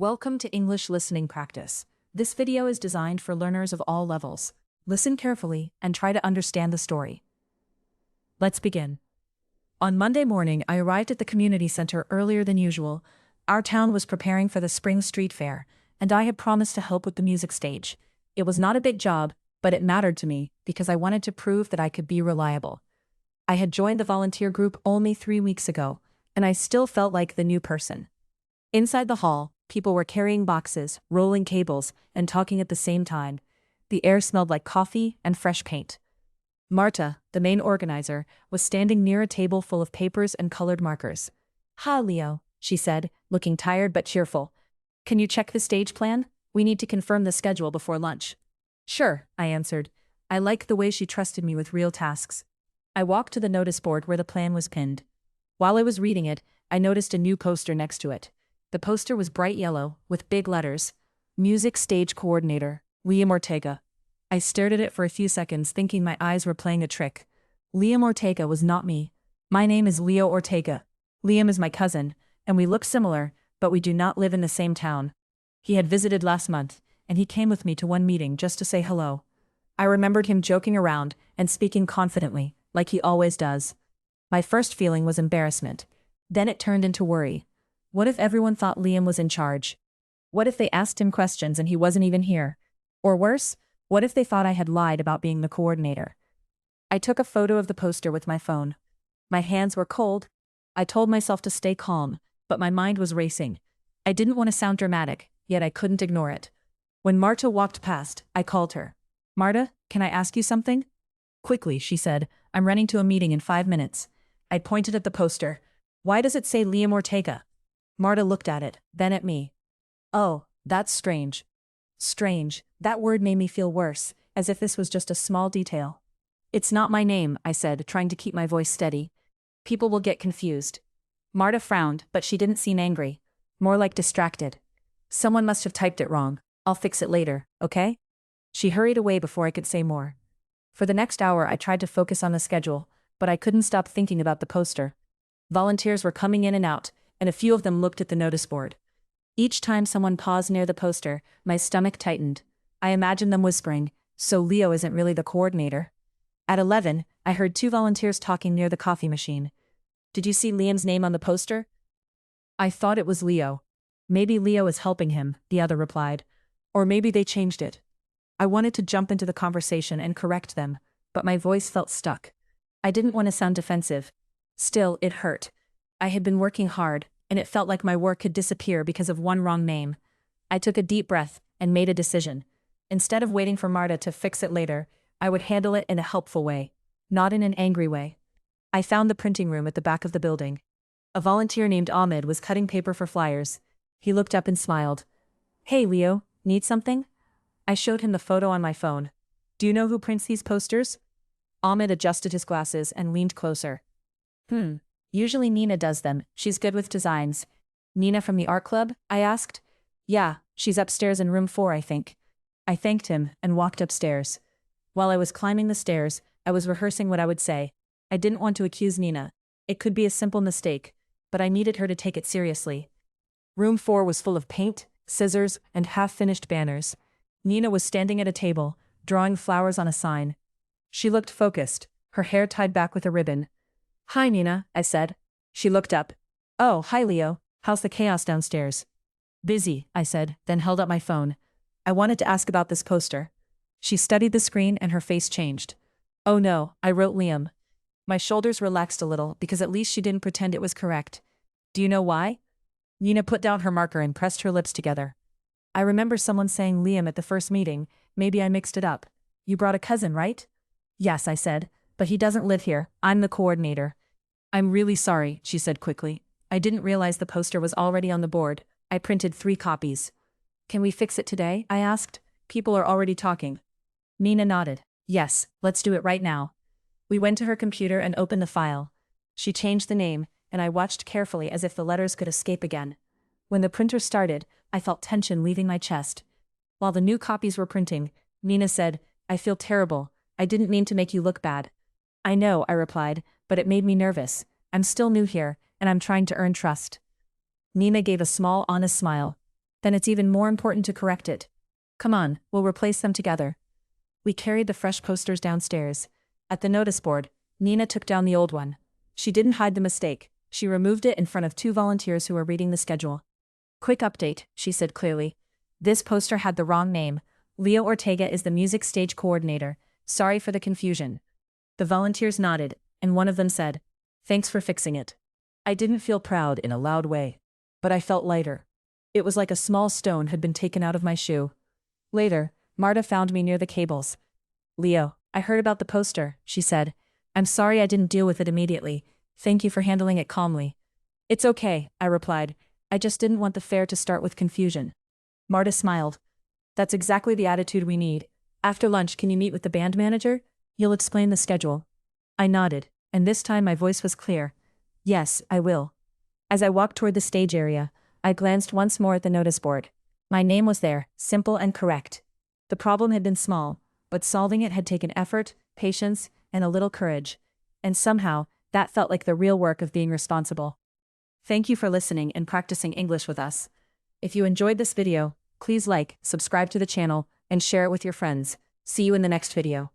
Welcome to English Listening Practice. This video is designed for learners of all levels. Listen carefully and try to understand the story. Let's begin. On Monday morning, I arrived at the community center earlier than usual. Our town was preparing for the spring street fair, and I had promised to help with the music stage. It was not a big job, but it mattered to me because I wanted to prove that I could be reliable. I had joined the volunteer group only 3 weeks ago, and I still felt like the new person. Inside the hall, people were carrying boxes, rolling cables, and talking at the same time. The air smelled like coffee and fresh paint. Marta, the main organizer, was standing near a table full of papers and colored markers. "Hi, Leo," she said, looking tired but cheerful. "Can you check the stage plan? We need to confirm the schedule before lunch." "Sure," I answered. I liked the way she trusted me with real tasks. I walked to the notice board where the plan was pinned. While I was reading it, I noticed a new poster next to it. The poster was bright yellow, with big letters. Music Stage Coordinator, Liam Ortega. I stared at it for a few seconds, thinking my eyes were playing a trick. Liam Ortega was not me. My name is Leo Ortega. Liam is my cousin, and we look similar, but we do not live in the same town. He had visited last month, and he came with me to one meeting just to say hello. I remembered him joking around and speaking confidently, like he always does. My first feeling was embarrassment. Then it turned into worry. What if everyone thought Liam was in charge? What if they asked him questions and he wasn't even here? Or worse, what if they thought I had lied about being the coordinator? I took a photo of the poster with my phone. My hands were cold. I told myself to stay calm, but my mind was racing. I didn't want to sound dramatic, yet I couldn't ignore it. When Marta walked past, I called her. "Marta, can I ask you something?" "Quickly," she said. "I'm running to a meeting in 5 minutes." I pointed at the poster. "Why does it say Liam Ortega?" Marta looked at it, then at me. "Oh, that's strange." Strange, that word made me feel worse, as if this was just a small detail. "It's not my name," I said, trying to keep my voice steady. "People will get confused." Marta frowned, but she didn't seem angry. More like distracted. "Someone must have typed it wrong. I'll fix it later, okay?" She hurried away before I could say more. For the next hour I tried to focus on the schedule, but I couldn't stop thinking about the poster. Volunteers were coming in and out, and a few of them looked at the notice board. Each time someone paused near the poster, my stomach tightened. I imagined them whispering, "So Leo isn't really the coordinator." At 11, I heard 2 volunteers talking near the coffee machine. "Did you see Liam's name on the poster?" "I thought it was Leo." "Maybe Leo is helping him," the other replied. "Or maybe they changed it." I wanted to jump into the conversation and correct them, but my voice felt stuck. I didn't want to sound defensive. Still, it hurt. I had been working hard, and it felt like my work could disappear because of one wrong name. I took a deep breath and made a decision. Instead of waiting for Marta to fix it later, I would handle it in a helpful way, not in an angry way. I found the printing room at the back of the building. A volunteer named Ahmed was cutting paper for flyers. He looked up and smiled. "Hey, Leo, need something?" I showed him the photo on my phone. "Do you know who prints these posters?" Ahmed adjusted his glasses and leaned closer. Usually Nina does them. She's good with designs." "Nina from the art club?" I asked. "Yeah, she's upstairs in room 4, I think." I thanked him and walked upstairs. While I was climbing the stairs, I was rehearsing what I would say. I didn't want to accuse Nina. It could be a simple mistake, but I needed her to take it seriously. Room 4 was full of paint, scissors, and half-finished banners. Nina was standing at a table, drawing flowers on a sign. She looked focused, her hair tied back with a ribbon. "Hi, Nina," I said. She looked up. "Oh, hi, Leo. How's the chaos downstairs?" "Busy," I said, then held up my phone. "I wanted to ask about this poster." She studied the screen and her face changed. "Oh no," I wrote Liam. My shoulders relaxed a little because at least she didn't pretend it was correct. "Do you know why?" Nina put down her marker and pressed her lips together. "I remember someone saying Liam at the first meeting. Maybe I mixed it up. You brought a cousin, right?" "Yes," I said, "but he doesn't live here. I'm the coordinator." "I'm really sorry," she said quickly. "I didn't realize the poster was already on the board. I printed 3 copies." "Can we fix it today?" I asked. "People are already talking." Nina nodded. "Yes, let's do it right now." We went to her computer and opened the file. She changed the name, and I watched carefully as if the letters could escape again. When the printer started, I felt tension leaving my chest. While the new copies were printing, Nina said, "I feel terrible. I didn't mean to make you look bad." "I know," I replied, "but it made me nervous. I'm still new here, and I'm trying to earn trust." Nina gave a small, honest smile. then it's even more important to correct it. Come on, we'll replace them together. We carried the fresh posters downstairs. At the notice board, Nina took down the old one. She didn't hide the mistake. She removed it in front of two volunteers who were reading the schedule. Quick update, she said clearly. This poster had the wrong name. Leo Ortega is the music stage coordinator. Sorry for the confusion. The volunteers nodded, and one of them said, "Thanks for fixing it." I didn't feel proud in a loud way, but I felt lighter. It was like a small stone had been taken out of my shoe. Later, Marta found me near the cables. "Leo, I heard about the poster," she said. "I'm sorry I didn't deal with it immediately. Thank you for handling it calmly." "It's okay," I replied. "I just didn't want the fair to start with confusion." Marta smiled. "That's exactly the attitude we need. After lunch, can you meet with the band manager? He'll explain the schedule." I nodded, and this time my voice was clear. "Yes, I will." As I walked toward the stage area, I glanced once more at the notice board. My name was there, simple and correct. The problem had been small, but solving it had taken effort, patience, and a little courage. And somehow, that felt like the real work of being responsible. Thank you for listening and practicing English with us. If you enjoyed this video, please like, subscribe to the channel, and share it with your friends. See you in the next video.